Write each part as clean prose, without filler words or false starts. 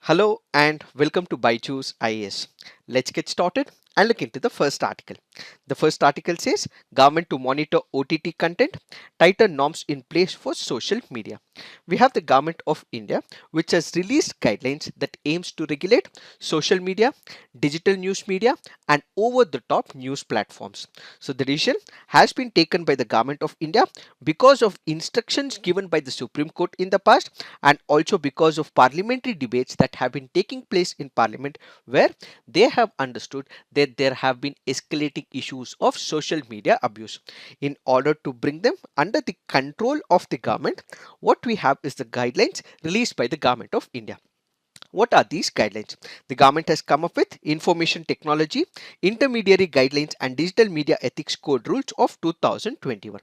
Hello and welcome to Byju's IAS. Let's get started and look into the first article. The first article says government to monitor OTT content, tighter norms in place for social media. We have the government of India which has released guidelines that aims to regulate social media, digital news media and over the top news platforms. So the decision has been taken by the government of India because of instructions given by the Supreme Court in the past and also because of parliamentary debates that have been taking place in parliament where they have understood that there have been escalating issues of social media abuse. In order to bring them under the control of the government, what we have is the guidelines released by the government of India. What are these guidelines? The government has come up with Information Technology, Intermediary Guidelines and Digital Media Ethics Code Rules of 2021.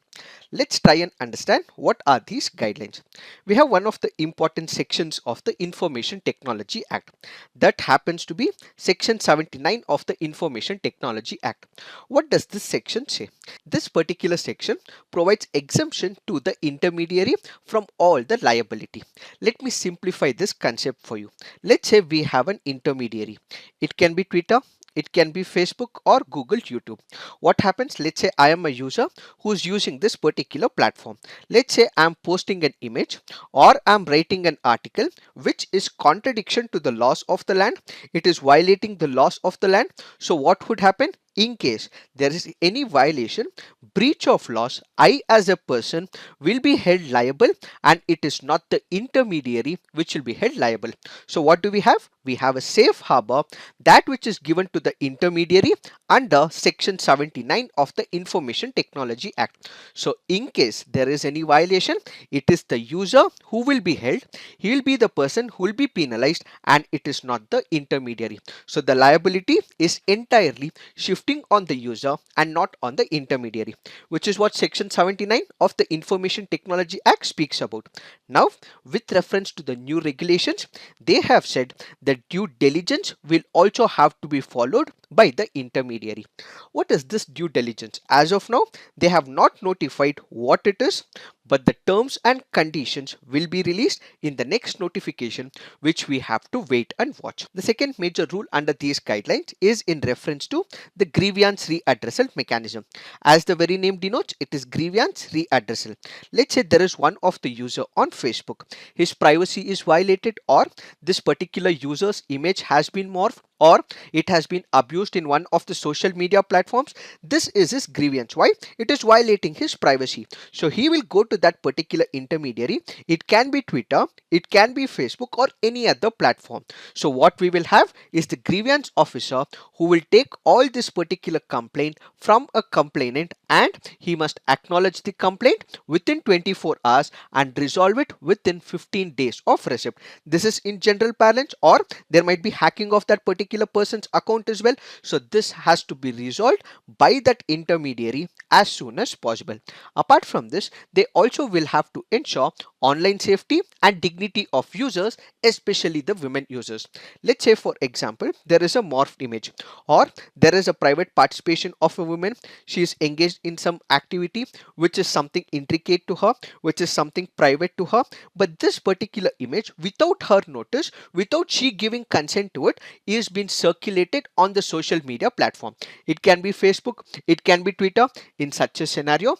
Let's try and understand what are these guidelines. We have one of the important sections of the Information Technology Act. That happens to be Section 79 of the Information Technology Act. What does this section say? This particular section provides exemption to the intermediary from all the liability. Let me simplify this concept for you. Let's say we have an intermediary. It can be Twitter, it can be Facebook or Google, YouTube. What happens? Let's say I am a user who's using this particular platform. Let's say I'm posting an image or I'm writing an article which is contradiction to the laws of the land. It is violating the laws of the land. So what would happen? In case there is any violation, breach of laws, I as a person will be held liable and it is not the intermediary which will be held liable. So what do we have? We have a safe harbor, that which is given to the intermediary under Section 79 of the Information Technology Act. So in case there is any violation, it is the user who will be held. He will be the person who will be penalized and it is not the intermediary. So the liability is entirely shifting on the user and not on the intermediary, which is what Section 79 of the Information Technology Act speaks about. Now, with reference to the new regulations, they have said that due diligence will also have to be followed by the intermediary. What is this due diligence? As of now, they have not notified what it is, but the terms and conditions will be released in the next notification, which we have to wait and watch. The second major rule under these guidelines is in reference to the grievance readdressal mechanism. As the very name denotes, it is grievance readdressal. Let's say there is one of the user on Facebook. His privacy is violated or this particular user's image has been morphed or it has been abused in one of the social media platforms. This is his grievance. Why? It is violating his privacy. So he will go to that particular intermediary. It can be Twitter, it can be Facebook or any other platform. So what we will have is the grievance officer who will take all this particular complaint from a complainant and he must acknowledge the complaint within 24 hours and resolve it within 15 days of receipt. This is in general parlance, or there might be hacking of that particular person's account as well. So this has to be resolved by that intermediary as soon as possible. Apart from this, they also will have to ensure online safety and dignity of users, especially the women users. Let's say for example, there is a morphed image or there is a private participation of a woman. She is engaged in some activity which is something intricate to her, which is something private to her, but this particular image without her notice, without she giving consent to it, is being circulated on the social media platform. It can be Facebook, it can be Twitter. In such a scenario,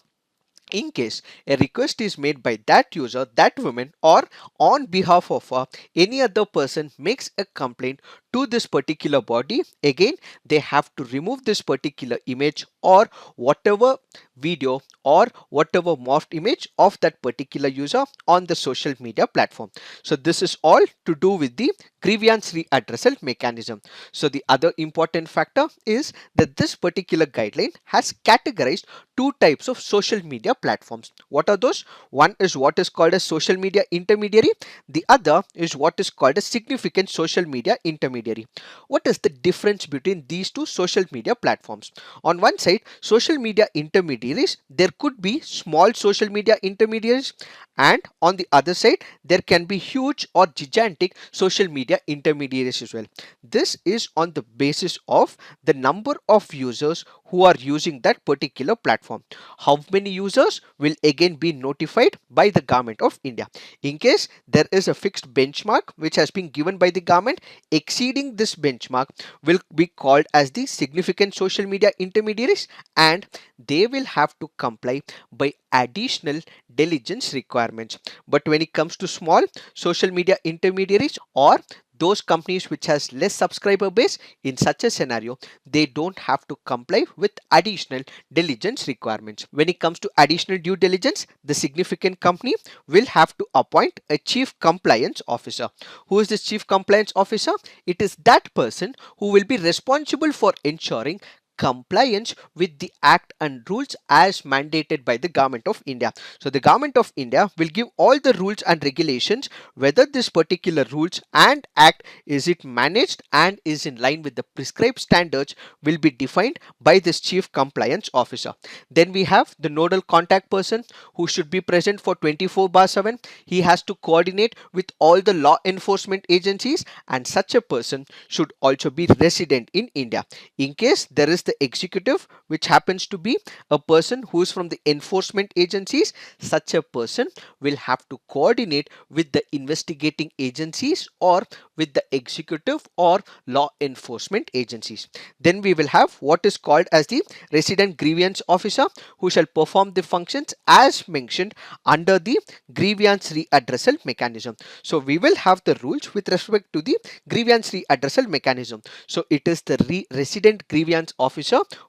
in case a request is made by that user, that woman, or on behalf of any other person makes a complaint to this particular body, again they have to remove this particular image or whatever video or whatever morphed image of that particular user on the social media platform. So this is all to do with the grievance readdressal mechanism. So the other important factor is that this particular guideline has categorized two types of social media platforms. What are those? One is what is called a social media intermediary. The other is what is called a significant social media intermediary. What is the difference between these two social media platforms? On one side, social media intermediaries, there could be small social media intermediaries, and on the other side, there can be huge or gigantic social media intermediaries as well. This is on the basis of the number of users who are using that particular platform. How many users will again be notified by the government of India. In case there is a fixed benchmark which has been given by the government, exceeding this benchmark will be called as the significant social media intermediaries, and they will have to comply by additional diligence requirements. But when it comes to small social media intermediaries or those companies which has less subscriber base, in such a scenario they don't have to comply with additional diligence requirements. When it comes to additional due diligence, the significant company will have to appoint a chief compliance officer. Who is this chief compliance officer? It is that person who will be responsible for ensuring compliance with the act and rules as mandated by the government of India. So the government of India will give all the rules and regulations, whether this particular rules and act is it managed and is in line with the prescribed standards will be defined by this chief compliance officer. Then we have the nodal contact person who should be present for 24/7. He has to coordinate with all the law enforcement agencies, and such a person should also be resident in India. In case there is the executive which happens to be a person who is from the enforcement agencies, such a person will have to coordinate with the investigating agencies or with the executive or law enforcement agencies. Then we will have what is called as the resident grievance officer, who shall perform the functions as mentioned under the grievance readdressal mechanism. So we will have the rules with respect to the grievance readdressal mechanism. So it is the resident grievance officer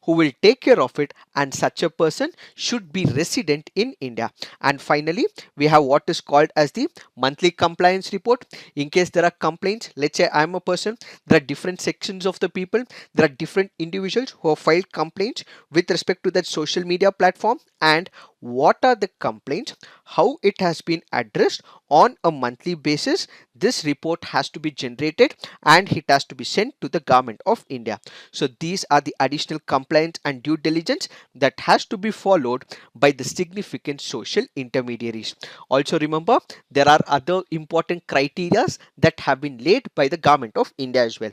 who will take care of it, and such a person should be resident in India. And finally, we have what is called as the monthly compliance report. In case there are complaints, let's say I am a person, there are different sections of the people, there are different individuals who have filed complaints with respect to that social media platform, and what are the complaints, how it has been addressed on a monthly basis. This report has to be generated and it has to be sent to the government of India. So these are the additional compliance and due diligence that has to be followed by the significant social intermediaries. Also remember, there are other important criteria that have been laid by the government of India as well.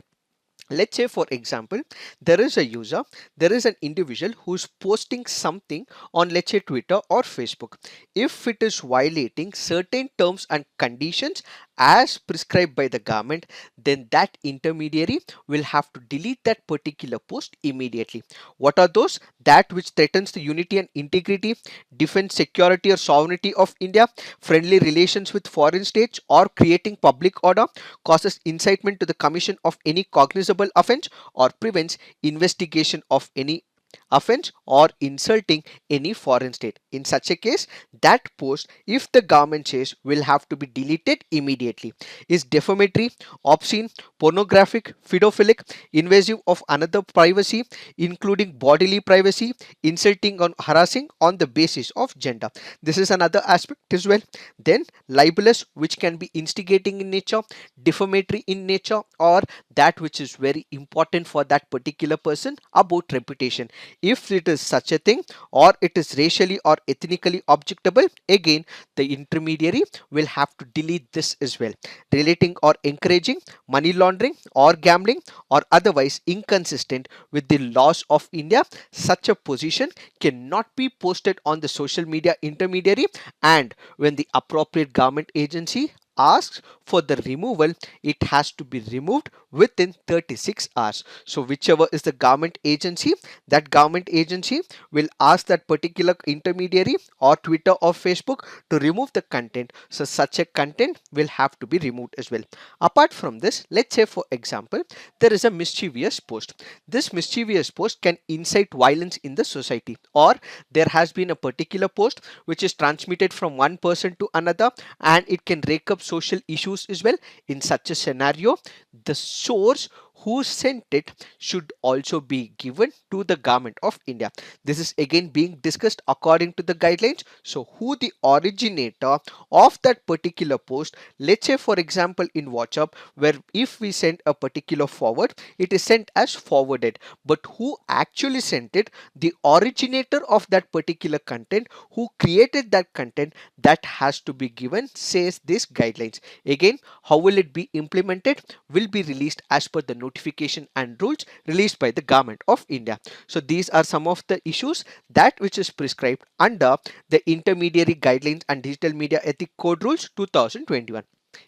Let's say for example, there is a user, there is an individual who's posting something on, let's say, Twitter or Facebook. If it is violating certain terms and conditions as prescribed by the government, then that intermediary will have to delete that particular post immediately. What are those? That which threatens the unity and integrity, defense, security or sovereignty of India, friendly relations with foreign states, or creating public order, causes incitement to the commission of any cognizable offense, or prevents investigation of any offense, or insulting any foreign state. In such a case, that post, if the government says, will have to be deleted immediately. Is defamatory, obscene, pornographic, pedophilic, invasive of another privacy, including bodily privacy, insulting or harassing on the basis of gender. This is another aspect as well. Then libelous, which can be instigating in nature, defamatory in nature, or that which is very important for that particular person about reputation. If it is such a thing, or it is racially or ethnically objectable, again the intermediary will have to delete this as well. Relating or encouraging money laundering or gambling, or otherwise inconsistent with the laws of India, such a position cannot be posted on the social media intermediary, and when the appropriate government agency asks for the removal, it has to be removed within 36 hours. So whichever is the government agency, that government agency will ask that particular intermediary or Twitter or Facebook to remove the content. So such a content will have to be removed as well. Apart from this, let's say for example, there is a mischievous post. This mischievous post can incite violence in the society, or there has been a particular post which is transmitted from one person to another, and it can rake up social issues as well. In such a scenario, the source who sent it should also be given to the government of India. This is again being discussed according to the guidelines. So who the originator of that particular post, let's say for example in WhatsApp, where if we send a particular forward, it is sent as forwarded, but who actually sent it, the originator of that particular content, who created that content, that has to be given, says these guidelines. Again, how will it be implemented will be released as per the notification and rules released by the Government of India. So these are some of the issues that which is prescribed under the Intermediary Guidelines and Digital Media Ethic Code Rules 2021.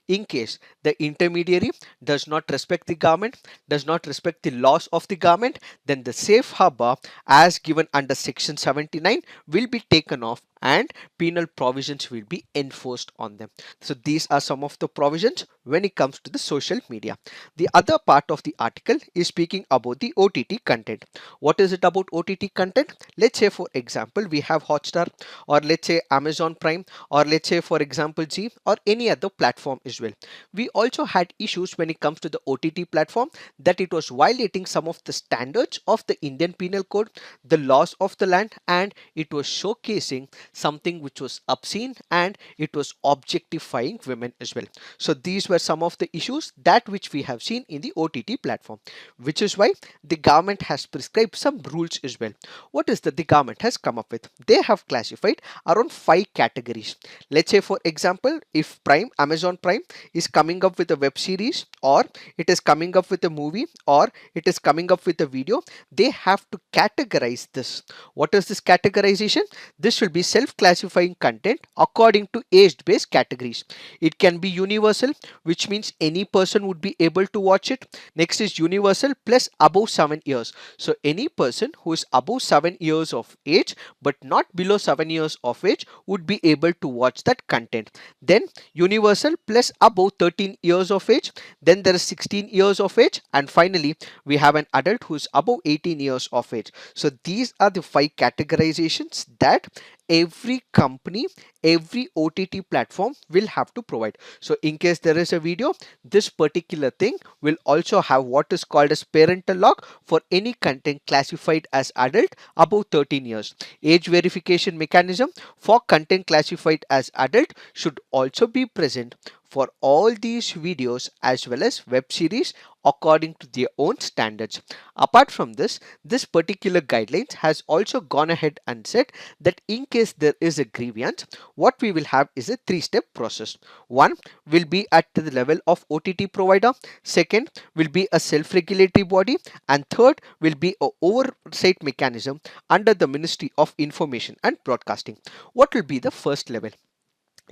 In case the intermediary does not respect the government, does not respect the laws of the government, then the safe harbor as given under section 79 will be taken off and penal provisions will be enforced on them. So these are some of the provisions when it comes to the social media. The other part of the article is speaking about the OTT content. What is it about OTT content? Let's say for example we have Hotstar, or let's say Amazon Prime, or let's say for example G, or any other platform as well. We also had issues when it comes to the OTT platform that it was violating some of the standards of the Indian Penal Code, the laws of the land, and it was showcasing something which was obscene and it was objectifying women as well. So these were some of the issues that which we have seen in the OTT platform, which is why the government has prescribed some rules as well. What is that the government has come up with? They have classified around 5 categories. Let's say for example, if Amazon Prime is coming up with a web series, or it is coming up with a movie, or it is coming up with a video, they have to categorize this. What is this categorization? This will be self-classifying content according to age-based categories. It can be universal, which means any person would be able to watch it. Next is universal plus above 7 years. So any person who is above 7 years of age but not below 7 years of age would be able to watch that content. Then universal plus above 13 years of age. Then there is 16 years of age, and finally we have an adult who is above 18 years of age. So these are the 5 categorizations that every company, every OTT platform will have to provide. So in case there is a video, this particular thing will also have what is called as parental lock for any content classified as adult above 13 years. Age verification mechanism for content classified as adult should also be present for all these videos as well as web series according to their own standards. Apart from this, this particular guidelines has also gone ahead and said that in case there is a grievance, what we will have is a 3-step process. One will be at the level of OTT provider, second will be a self-regulatory body, and third will be a oversight mechanism under the Ministry of Information and Broadcasting. What will be the first level?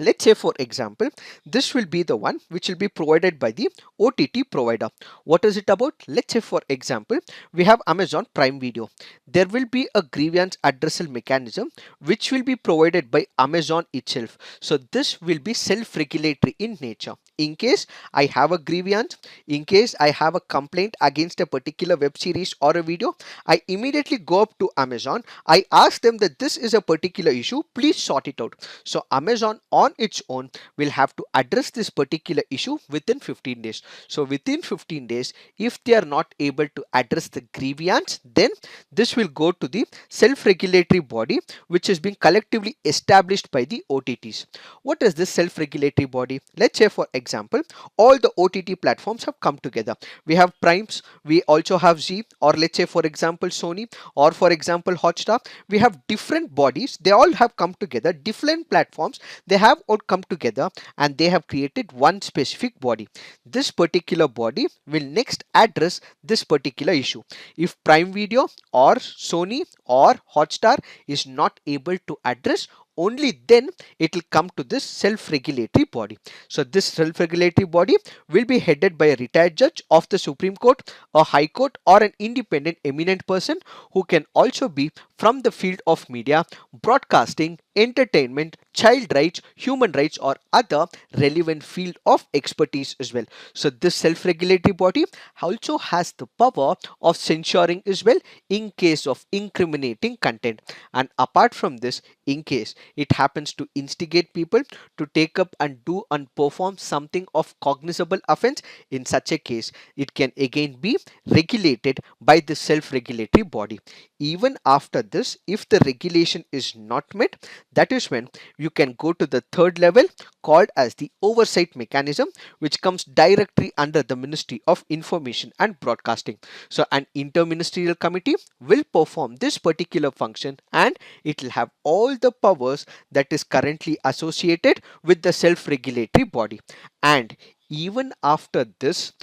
Let's say for example, this will be the one which will be provided by the OTT provider. What is it about? Let's say for example, we have Amazon Prime Video. There will be a grievance addressal mechanism which will be provided by Amazon itself. So this will be self-regulatory in nature. In case I have a grievance, in case I have a complaint against a particular web series or a video, I immediately go up to Amazon. I ask them that this is a particular issue, please sort it out. So Amazon on its own will have to address this particular issue within 15 days. So within 15 days, if they are not able to address the grievance, then this will go to the self-regulatory body which is being collectively established by the OTTs. What is this self-regulatory body? Let's say for example, all the OTT platforms have come together. We have Primes, we also have Z, or let's say for example Sony, or for example Hotstar. We have different bodies, they all have come together, different platforms, they have all come together and they have created one specific body. This particular body will next address this particular issue. If Prime Video or Sony or Hotstar is not able to address, only then it will come to this self-regulatory body. So this self-regulatory body will be headed by a retired judge of the Supreme Court, a High Court, or an independent eminent person who can also be from the field of media, broadcasting, entertainment, child rights, human rights, or other relevant field of expertise as well. So this self-regulatory body also has the power of censoring as well in case of incriminating content. And apart from this, in case it happens to instigate people to take up and do and perform something of cognizable offense, in such a case it can again be regulated by the self-regulatory body. Even after this, if the regulation is not met, that is when you can go to the third level called as the oversight mechanism, which comes directly under the Ministry of Information and Broadcasting. So an interministerial committee will perform this particular function and it will have all the powers that is currently associated with the self-regulatory body. And even after this,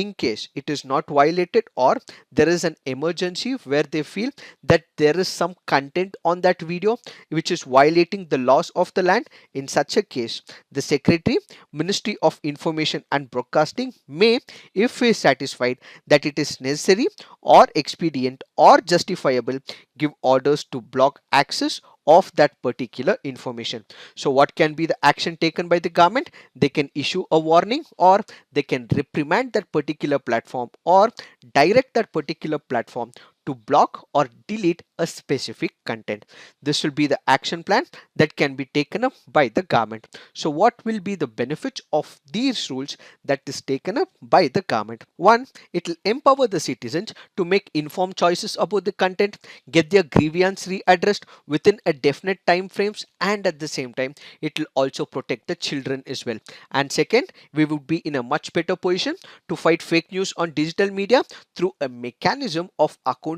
in case it is not violated or there is an emergency where they feel that there is some content on that video which is violating the laws of the land, in such a case the secretary, Ministry of Information and Broadcasting, may, if he is satisfied that it is necessary or expedient or justifiable, give orders to block access of that particular information. So what can be the action taken by the government? They can issue a warning, or they can reprimand that particular platform, or direct that particular platform to block or delete a specific content. This will be the action plan that can be taken up by the government. So what will be the benefits of these rules that is taken up by the government? One, it will empower the citizens to make informed choices about the content, get their grievance readdressed within a definite time frames, and at the same time it will also protect the children as well. And second, we would be in a much better position to fight fake news on digital media through a mechanism of accountability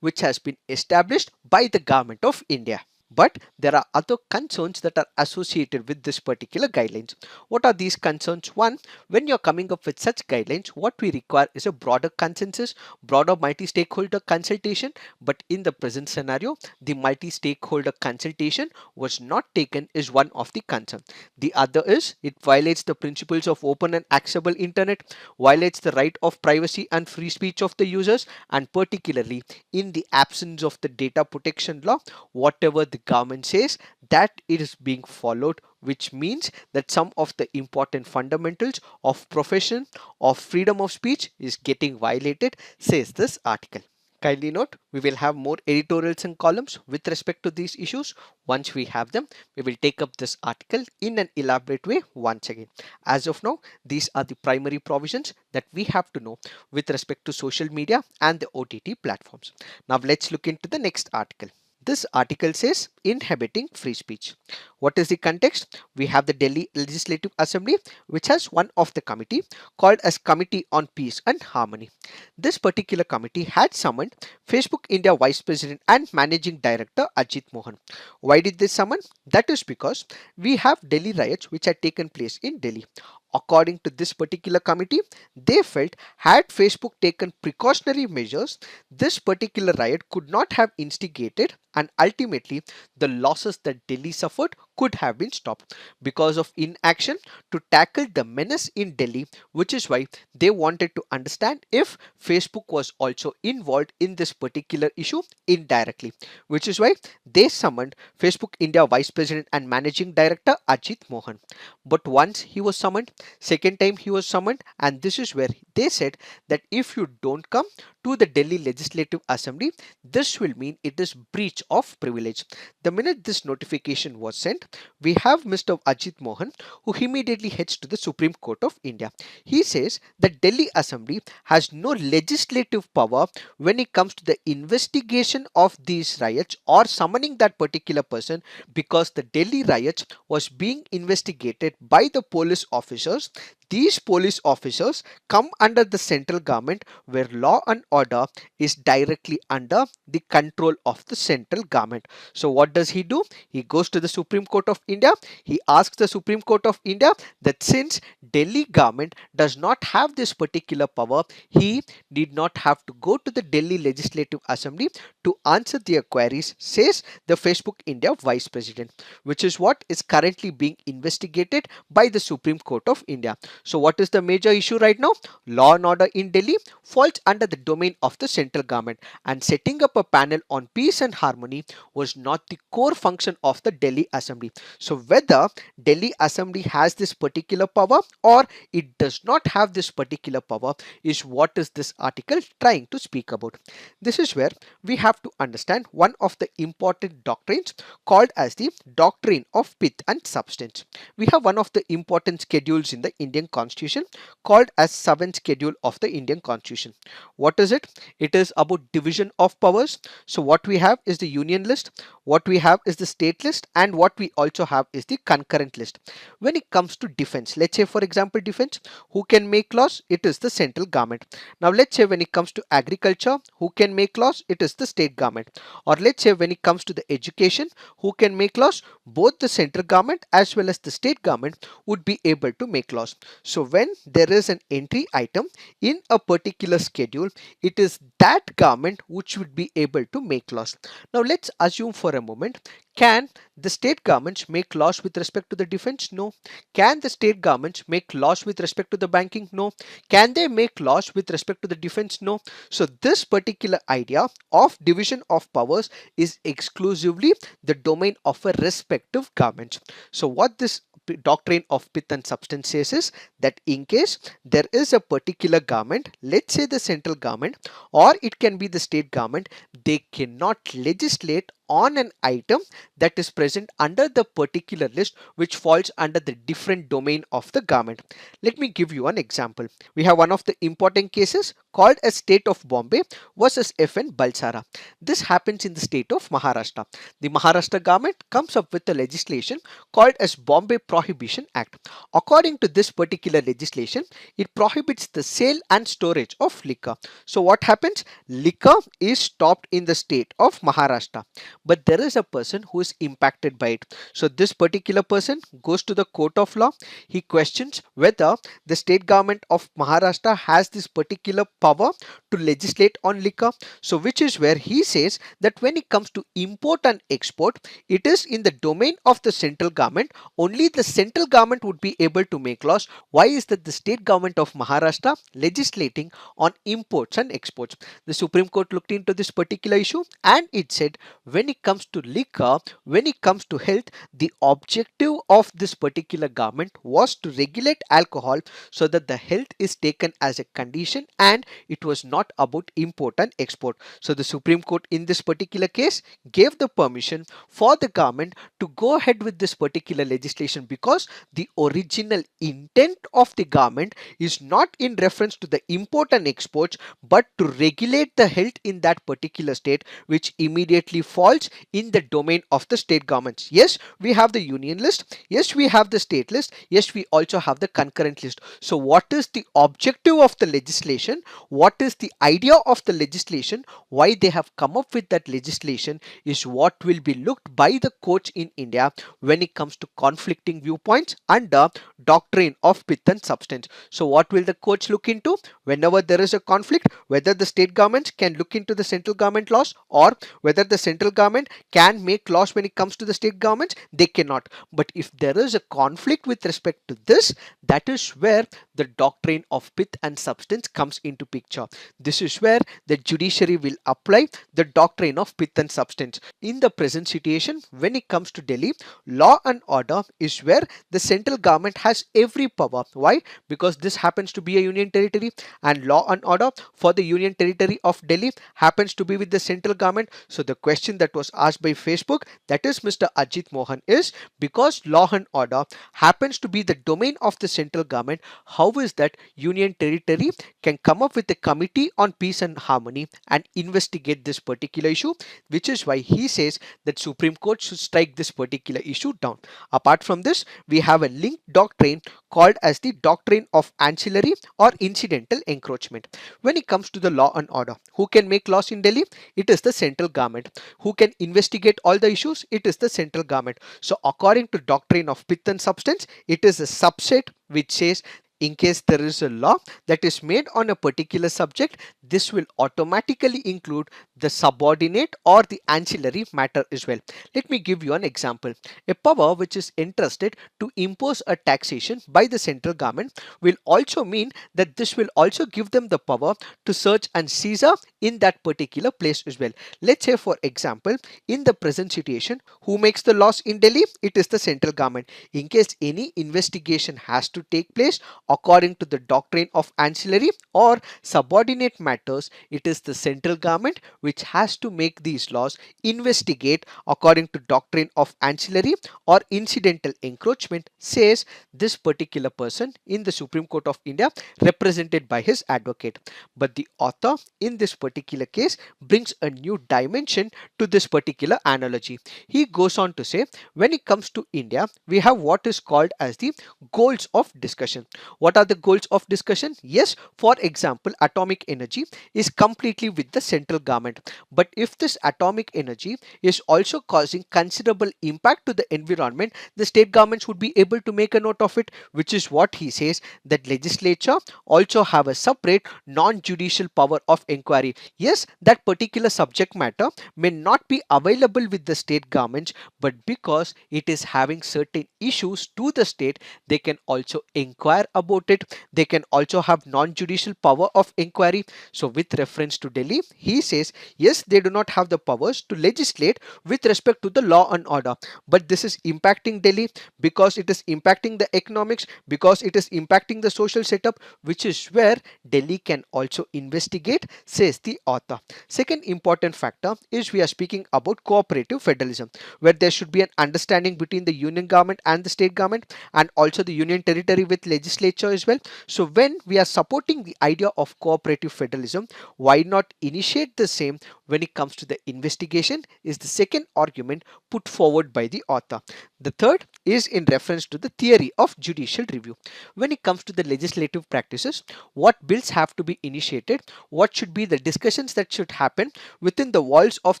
which has been established by the government of India. But there are other concerns that are associated with this particular guidelines. What are these concerns? One, when you're coming up with such guidelines, what we require is a broader consensus, broader multi-stakeholder consultation. But in the present scenario, the multi-stakeholder consultation was not taken is one of the concerns. The other is it violates the principles of open and accessible internet, violates the right of privacy and free speech of the users, and particularly in the absence of the data protection law, whatever the government says, that it is being followed, which means that some of the important fundamentals of profession, of freedom of speech is getting violated, says this article. Kindly note, we will have more editorials and columns with respect to these issues. Once we have them, we will take up this article in an elaborate way once again. As of now, these are the primary provisions that we have to know with respect to social media and the OTT platforms. Now let's look into the next article. This article says inhibiting free speech. What is the context? We have the Delhi Legislative Assembly, which has one of the committee called as Committee on Peace and Harmony. This particular committee had summoned Facebook India Vice President and Managing Director Ajit Mohan. Why did they summon? That is because we have Delhi riots which had taken place in Delhi. According to this particular committee, they felt had Facebook taken precautionary measures, this particular riot could not have instigated, and ultimately the losses that Delhi suffered could have been stopped because of inaction to tackle the menace in Delhi, which is why they wanted to understand if Facebook was also involved in this particular issue indirectly, which is why they summoned Facebook India Vice President and Managing Director Ajit Mohan. But once he was summoned, second time he was summoned, and this is where they said that if you don't come to the Delhi Legislative Assembly, this will mean it is breach of privilege. The minute this notification was sent, we have Mr. Ajit Mohan, who immediately heads to the Supreme Court of India. He says that Delhi Assembly has no legislative power when it comes to the investigation of these riots or summoning that particular person, because the Delhi riots was being investigated by the police officers. These police officers come under the central government, where law and order is directly under the control of the central government. So what does he do? He goes to the Supreme Court of India. He asks the Supreme Court of India that since Delhi government does not have this particular power, he did not have to go to the Delhi Legislative Assembly to answer their queries, says the Facebook India Vice President, which is what is currently being investigated by the Supreme Court of India. So what is the major issue right now? Law and order in Delhi falls under the domain of the central government, and setting up a panel on peace and harmony was not the core function of the Delhi Assembly. So whether Delhi Assembly has this particular power or it does not have this particular power is what is this article trying to speak about. This is where we have to understand one of the important doctrines called as the doctrine of pith and substance. We have one of the important schedules in the Indian Constitution called as 7th schedule of the Indian Constitution. What is it? it? It is about division of powers. So what we have is the union list, what we have is the state list, and what we also have is the concurrent list. When it comes to defense, let's say for example defense, who can make laws? It is the central government. Now let's say when it comes to agriculture, who can make laws? It is the state government. Or let's say when it comes to the education, who can make laws? Both the central government as well as the state government would be able to make laws. So when there is an entry item in a particular schedule, it is that government which would be able to make laws. Now let's assume for a moment, can the state governments make laws with respect to the defense? No. Can the state governments make laws with respect to the banking? No. Can they make laws with respect to the defense? No. So this particular idea of division of powers is exclusively the domain of a respective government. So what this doctrine of pith and substance says is that in case there is a particular government, let's say the central government, or it can be the state government, they cannot legislate on an item that is present under the particular list which falls under the different domain of the government. Let me give you an example. We have one of the important cases called as State of Bombay versus FN Balsara. This happens in the state of Maharashtra. The Maharashtra government comes up with a legislation called as Bombay Prohibition Act. According to this particular legislation, it prohibits the sale and storage of liquor. So what happens? Liquor is stopped in the state of Maharashtra, but there is a person who is impacted by it. So this particular person goes to the court of law. He questions whether the state government of Maharashtra has this particular power to legislate on liquor. So which is where he says that when it comes to import and export, it is in the domain of the central government. Only the central government would be able to make laws. Why is that the state government of Maharashtra legislating on imports and exports? The Supreme Court looked into this particular issue and it said when it comes to liquor, when it comes to health, the objective of this particular government was to regulate alcohol so that the health is taken as a condition and it was not about import and export. So the Supreme Court in this particular case gave the permission for the government to go ahead with this particular legislation because the original intent of the government is not in reference to the import and exports but to regulate the health in that particular state, which immediately falls in the domain of the state governments. Yes, we have the union list. Yes, we have the state list. Yes, we also have the concurrent list. So what is the objective of the legislation? What is the idea of the legislation? Why they have come up with that legislation is what will be looked by the courts in India when it comes to conflicting viewpoints under doctrine of pith and substance. So what will the courts look into? Whenever there is a conflict, whether the state governments can look into the central government laws or whether the central government can make laws when it comes to the state governments, they cannot. But if there is a conflict with respect to this, that is where the doctrine of pith and substance comes into picture. This is where the judiciary will apply the doctrine of pith and substance. In the present situation, when it comes to Delhi, law and order is where the central government has every power. Why? Because this happens to be a union territory and law and order for the union territory of Delhi happens to be with the central government. So the question that was asked by Facebook, that is Mr. Ajit Mohan, is because law and order happens to be the domain of the central government, how is that union territory can come up with a committee on peace and harmony and investigate this particular issue, which is why he says that Supreme Court should strike this particular issue down. Apart from this, we have a linked doctrine called as the doctrine of ancillary or incidental encroachment. When it comes to the law and order, who can make laws in Delhi? It is the central government. Who can investigate all the issues? It is the central government. So according to doctrine of pith and substance, it is a subset which says in case there is a law that is made on a particular subject, this will automatically include the subordinate or the ancillary matter as well. Let me give you an example. A power which is entrusted to impose a taxation by the central government will also mean that this will also give them the power to search and seize in that particular place as well. Let's say for example, in the present situation, who makes the laws in Delhi? It is the central government. In case any investigation has to take place according to the doctrine of ancillary or subordinate matters, it is the central government which has to make these laws, investigate according to doctrine of ancillary or incidental encroachment, says this particular person in the Supreme Court of India represented by his advocate. But the author in this particular case brings a new dimension to this particular analogy. He goes on to say, when it comes to India, we have what is called as the goals of discussion. What are the goals of discussion? Yes, for example, atomic energy is completely with the central government. But if this atomic energy is also causing considerable impact to the environment, the state governments would be able to make a note of it, which is what he says, that legislature also have a separate non-judicial power of inquiry. Yes, that particular subject matter may not be available with the state governments, but because it is having certain issues to the state, they can also inquire about it. They can also have non-judicial power of inquiry. So with reference to Delhi, he says, yes, they do not have the powers to legislate with respect to the law and order, but this is impacting Delhi because it is impacting the economics, because it is impacting the social setup, which is where Delhi can also investigate, says the author. Second important factor is we are speaking about cooperative federalism, where there should be an understanding between the union government and the state government, and also the union territory with legislature as well. So when we are supporting the idea of cooperative federalism, why not initiate the same when it comes to the investigation, is the second argument put forward by the author. The third is in reference to the theory of judicial review. When it comes to the legislative practices, what bills have to be initiated, what should be the discussions that should happen within the walls of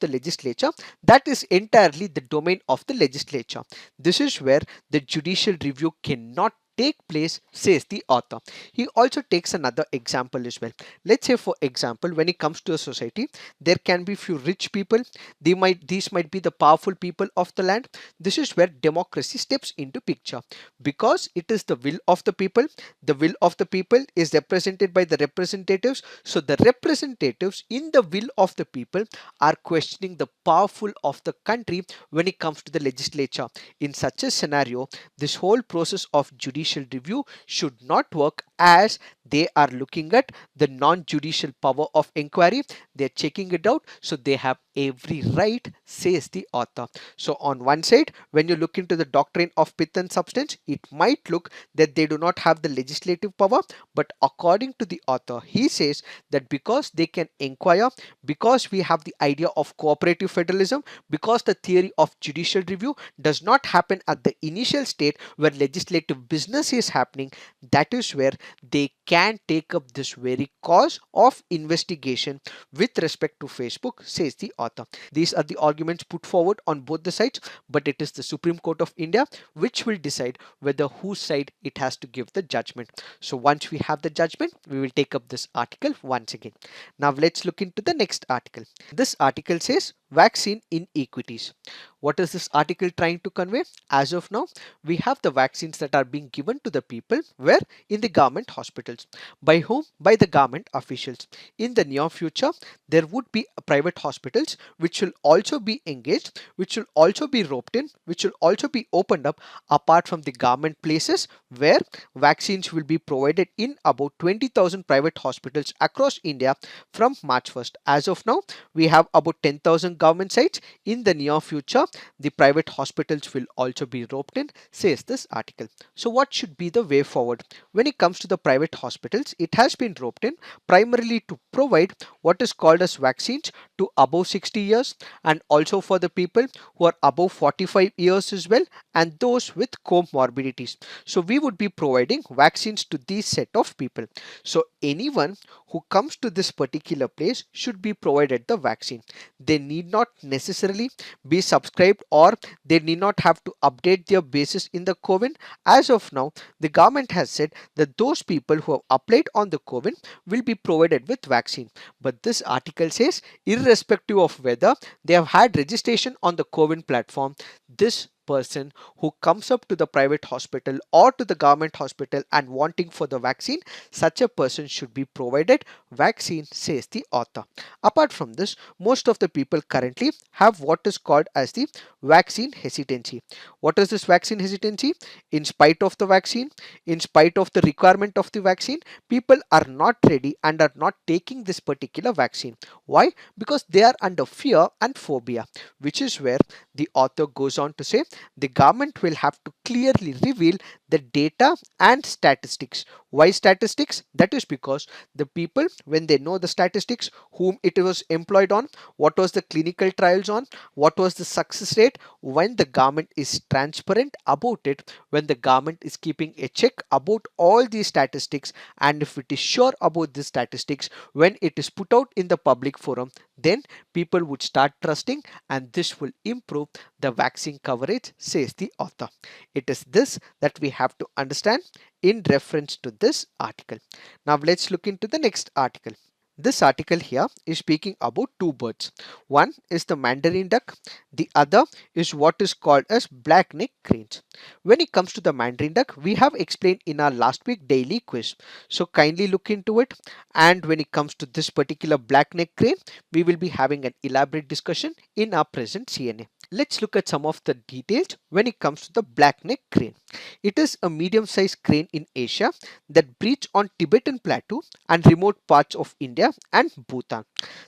the legislature, that is entirely the domain of the legislature. This is where the judicial review cannot take place, says the author. He also takes another example as well. Let's say for example, when it comes to a society, there can be few rich people. These might be the powerful people of the land. This is where democracy steps into picture, because it is the will of the people. The will of the people is represented by the representatives. So the representatives in the will of the people are questioning the powerful of the country when it comes to the legislature. In such a scenario, this whole process of judicial review should not work, as they are looking at the non-judicial power of inquiry. They're checking it out, so they have every right, says the author. So on one side, when you look into the doctrine of pith and substance, it might look that they do not have the legislative power, but according to the author, he says that because they can inquire, because we have the idea of cooperative federalism, because the theory of judicial review does not happen at the initial state where legislative business is happening, that is where they can take up this very cause of investigation with respect to Facebook, says the author. These are the arguments put forward on both the sides, but it is the Supreme Court of India which will decide whether whose side it has to give the judgment. So once we have the judgment, we will take up this article once again. Now let's look into the next article. This article says vaccine inequities. What is this article trying to convey? As of now, we have the vaccines that are being given to the people where in the government hospitals. By whom? By the government officials. In the near future, there would be private hospitals which will also be engaged, which will also be roped in, which will also be opened up apart from the government places, where vaccines will be provided in about 20,000 private hospitals across India from March 1st. As of now, we have about 10,000 government sites. In the near future, the private hospitals will also be roped in, says this article. So what should be the way forward? When it comes to the private hospitals, it has been roped in primarily to provide what is called as vaccines to above 60 years, and also for the people who are above 45 years as well, and those with comorbidities. So we would be providing vaccines to these set of people. So anyone who comes to this particular place should be provided the vaccine. They need not necessarily be subscribed, or they need not have to update their basis in the COVID. As of now, the government has said that those people who have applied on the COVID will be provided with vaccine. But this article says irrespective of whether they have had registration on the COVID platform, this person who comes up to the private hospital or to the government hospital and wanting for the vaccine, such a person should be provided vaccine, says the author. Apart from this, most of the people currently have what is called as the vaccine hesitancy. What is this vaccine hesitancy? In spite of the vaccine, in spite of the requirement of the vaccine, people are not ready and are not taking this particular vaccine. Why? Because they are under fear and phobia, which is where the author goes on to say the government will have to clearly reveal the data and statistics. Why statistics? That is because the people, when they know the statistics, whom it was employed on, what was the clinical trials on, what was the success rate, when the government is transparent about it, when the government is keeping a check about all these statistics, and if it is sure about these statistics, when it is put out in the public forum, then people would start trusting, and this will improve the vaccine coverage, says the author. It is this that we have to understand in reference to this article. Now let's look into the next article. This article here is speaking about two birds. One is the mandarin duck, the other is what is called as black-necked cranes. When it comes to the mandarin duck, we have explained in our last week daily quiz. So kindly look into it. And when it comes to this particular black-necked crane, we will be having an elaborate discussion in our present CNA. Let's look at some of the details when it comes to the black-necked crane. It is a medium-sized crane in Asia that breeds on Tibetan Plateau and remote parts of India and Bhutan.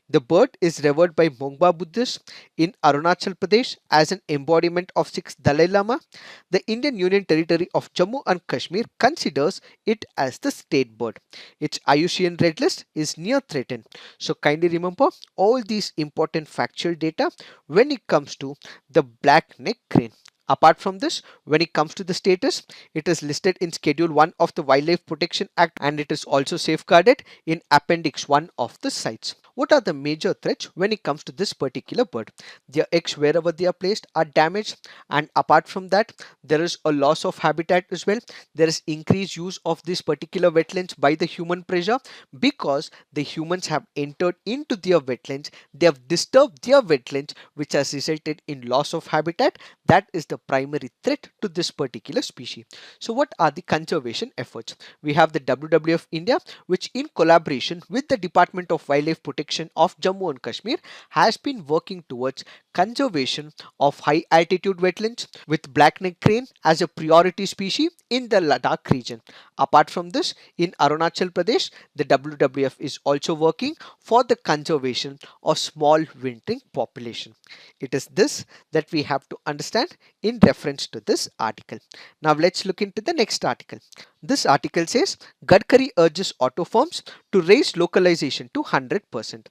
The bird is revered by Mongba Buddhists in Arunachal Pradesh as an embodiment of 6th Dalai Lama. The Indian Union Territory of Jammu and Kashmir considers it as the state bird. Its IUCN Red List is near threatened. So kindly remember all these important factual data when it comes to the black-necked crane. Apart from this, when it comes to the status, it is listed in Schedule 1 of the Wildlife Protection Act, and it is also safeguarded in Appendix 1 of the CITES. What are the major threats when it comes to this particular bird? Their eggs, wherever they are placed, are damaged, and apart from that, there is a loss of habitat as well. There is increased use of this particular wetlands by the human pressure, because the humans have entered into their wetlands, they have disturbed their wetlands, which has resulted in loss of habitat. That is the primary threat to this particular species. So what are the conservation efforts? We have the WWF India, which in collaboration with the Department of Wildlife Protection of Jammu and Kashmir has been working towards conservation of high altitude wetlands with black-necked crane as a priority species in the Ladakh region. Apart from this, in Arunachal Pradesh, the WWF is also working for the conservation of small wintering population. It is this that we have to understand in reference to this article. Now let's look into the next article. This article says Gadkari urges auto firms to raise localization to 100%.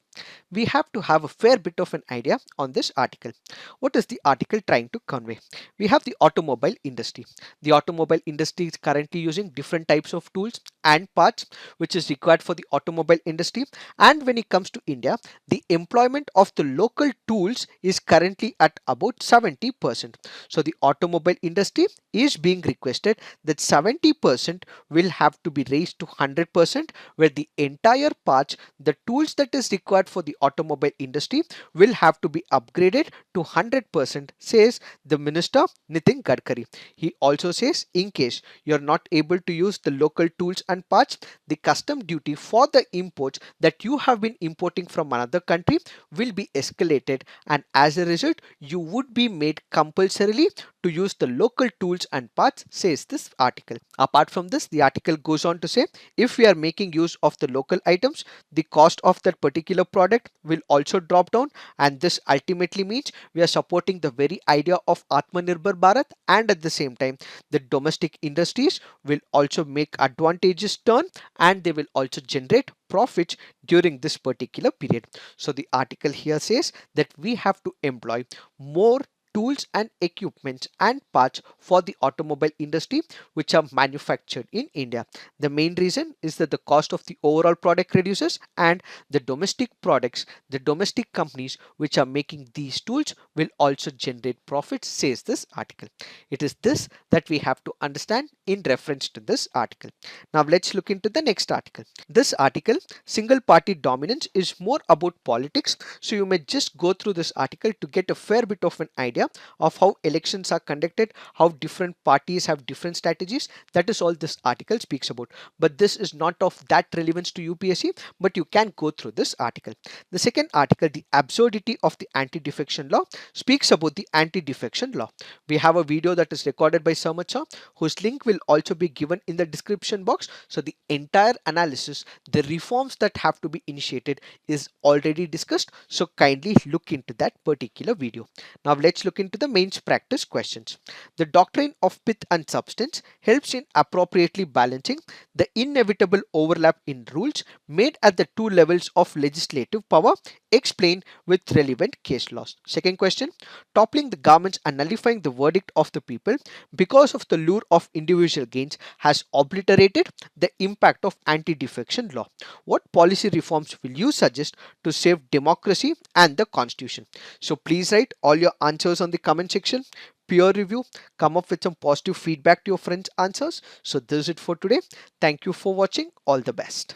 We have to have a fair bit of an idea on this article. What is the article trying to convey? We have the automobile industry. The automobile industry is currently using different types of tools and parts which is required for the automobile industry, and when it comes to India, the employment of the local tools is currently at about 70%. So the automobile industry is being requested that 70% will have to be raised to 100%, where the entire parts, the tools that is required for the automobile industry will have to be upgraded to 100%, says the Minister Nitin Gadkari. He also says in case you are not able to use the local tools and parts, the custom duty for the imports that you have been importing from another country will be escalated, and as a result you would be made compulsorily to use the local tools and parts, says this article. Apart from this, the article goes on to say if we are making use of the local items, the cost of that particular product will also drop down, and this ultimately means we are supporting the very idea of Atmanirbhar Bharat, and at the same time the domestic industries will also make advantages turn, and they will also generate profits during this particular period. So the article here says that we have to employ more tools and equipment and parts for the automobile industry which are manufactured in India. The main reason is that the cost of the overall product reduces, and the domestic products, the domestic companies which are making these tools will also generate profits, says this article. It is this that we have to understand in reference to this article. Now let's look into the next article. This article, single party dominance, is more about politics. So you may just go through this article to get a fair bit of an idea of how elections are conducted, how different parties have different strategies. That is all this article speaks about. But this is not of that relevance to UPSC, but you can go through this article. The second article, the absurdity of the anti-defection law, speaks about the anti-defection law. We have a video that is recorded by Samad Shah, whose link will also be given in the description box. So the entire analysis, the reforms that have to be initiated, is already discussed. So kindly look into that particular video. Now let's look into the mains practice questions. The doctrine of pith and substance helps in appropriately balancing the inevitable overlap in rules made at the two levels of legislative power. Explain with relevant case laws. Second question, toppling the governments and nullifying the verdict of the people because of the lure of individual gains has obliterated the impact of anti-defection law. What policy reforms will you suggest to save democracy and the constitution? So please write all your answers on the comment section. Peer review, come up with some positive feedback to your friends' answers. So this is it for today. Thank you for watching. All the best.